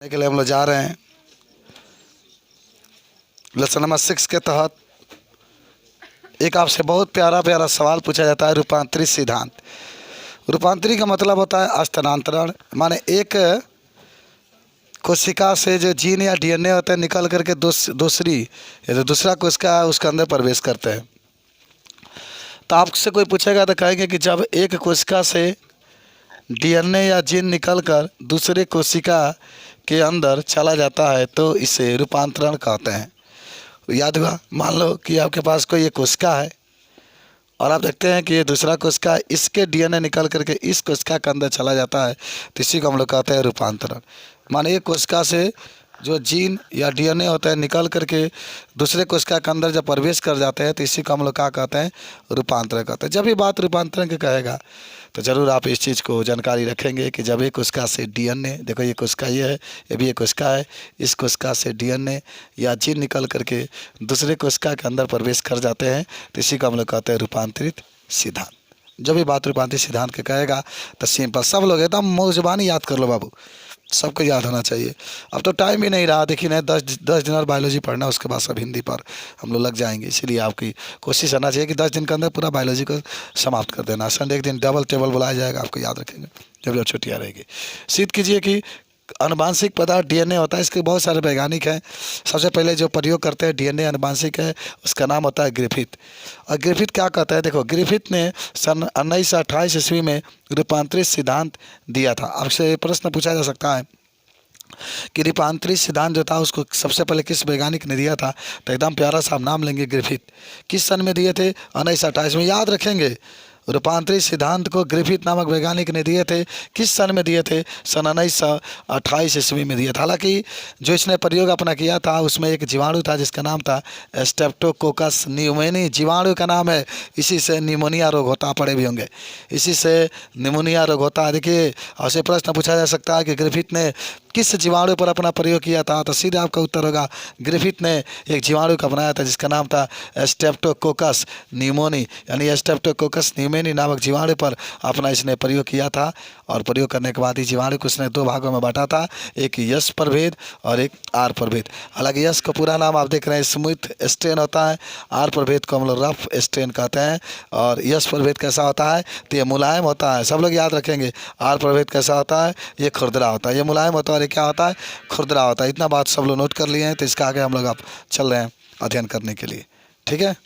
के लिए हम लोग जा रहे हैं। लेसन नंबर 6 के तहत एक आपसे बहुत प्यारा प्यारा सवाल पूछा जाता है, रूपांतरित सिद्धांत। रूपांतरित का मतलब होता है स्थानांतरण, माने एक कोशिका से जो जीन या डीएनए होता है निकल करके दूसरी या दूसरा कोशिका उसके अंदर प्रवेश करते हैं। तो आपसे कोई पूछेगा तो कहेंगे कि जब एक कोशिका से डीएनए या जीन निकलकर दूसरे कोशिका के अंदर चला जाता है तो इसे रूपांतरण कहते हैं। याद हुआ? मान लो कि आपके पास कोई एक कोशिका है और आप देखते हैं कि ये दूसरा कोशिका इसके डीएनए निकल करके इस कोशिका के अंदर चला जाता है तो इसी को हम लोग कहते हैं रूपांतरण। माने एक कोशिका से जो जीन या डीएनए होता है निकल करके दूसरे कोशिका के अंदर जब प्रवेश कर जाते हैं तो इसी को हम लोग क्या कहते हैं? रूपांतरण कहते हैं। जब भी बात रूपांतरण की कहेगा तो ज़रूर आप इस चीज़ को जानकारी रखेंगे कि जब एक कोशिका से डीएनए, देखो ये कोशिका ये है, ये भी एक कोशिका है, इस कोशिका से डीएनए या जीन निकल करके दूसरे कोशिका के अंदर प्रवेश कर जाते हैं तो इसी को हम लोग कहते हैं रूपांतरित सिद्धांत। जब भी बात रूपांतरित सिद्धांत के कहेगा तो सिंपल सब लोग एकदम मुँह जुबानी याद कर लो बाबू, सबको याद होना चाहिए। अब तो टाइम ही नहीं रहा, देखिए ना 10 दिन और बायोलॉजी पढ़ना, उसके बाद सब हिंदी पर हम लोग लग जाएंगे। इसीलिए आपकी कोशिश करना चाहिए कि 10 दिन के अंदर पूरा बायोलॉजी को समाप्त कर देना। संडे एक दिन डबल टेबल बुलाया जाएगा, आपको याद रखेंगे जब छुट्टियाँ रहेगी। सिद्ध कीजिए कि अनुवांशिक पदार्थ डीएनए होता है, इसके बहुत सारे वैज्ञानिक हैं। सबसे पहले जो प्रयोग करते हैं डीएनए अनुवांशिक है, उसका नाम होता है ग्रिफिथ। और ग्रिफिथ क्या कहता है? देखो, ग्रिफिथ ने सन 1928 ईस्वी में रूपांतरित सिद्धांत दिया था। आपसे प्रश्न पूछा जा सकता है कि रूपांतरित सिद्धांत जो था उसको सबसे पहले किस वैज्ञानिक ने दिया था? तो एकदम प्यारा सा नाम लेंगे, ग्रिफिथ। किस सन में दिए थे? 1928 में। याद रखेंगे, रूपांतरित सिद्धांत को ग्रिफिथ नामक वैज्ञानिक ने दिए थे। किस सन में दिए थे? सन 1928 ईस्वी में दिया था। हालांकि जो इसने प्रयोग अपना किया था उसमें एक जीवाणु था जिसका नाम था स्ट्रेप्टोकोकस न्यूमोनी। जीवाणु का नाम है, इसी से निमोनिया रोग होता, पड़े भी होंगे, इसी से निमोनिया रोग होता है। देखिए, आपसे प्रश्न पूछा जा सकता है कि ग्रिफिथ ने किस जीवाणु पर अपना प्रयोग किया था? तो सीधे आपका उत्तर होगा ग्रिफिथ ने एक जीवाणु का बनाया था जिसका नाम था स्ट्रेप्टोकोकस न्यूमोनी, यानी स्ट्रेप्टोकोकस न्यूमोनी नामक जीवाणु पर अपना इसने प्रयोग किया था। और प्रयोग करने के बाद इस जीवाणु को उसने 2 भागों में बांटा था, एक यश प्रभेद और एक आर प्रभेद। हालांकि यश का पूरा नाम आप देख रहे हैं स्मूथ स्ट्रेन होता है, आर प्रभेद को हम लोग रफ स्ट्रेन कहते हैं। और यश प्रभेद कैसा होता है? तो ये मुलायम होता है, सब लोग याद रखेंगे। आर प्रभेद कैसा होता है? ये खुरदरा होता है। ये मुलायम होता है और ये क्या होता है? खुरदरा होता है। इतना बात सब लोग नोट कर लिए हैं, तो इसका आगे हम लोग आप चल रहे हैं अध्ययन करने के लिए। ठीक है।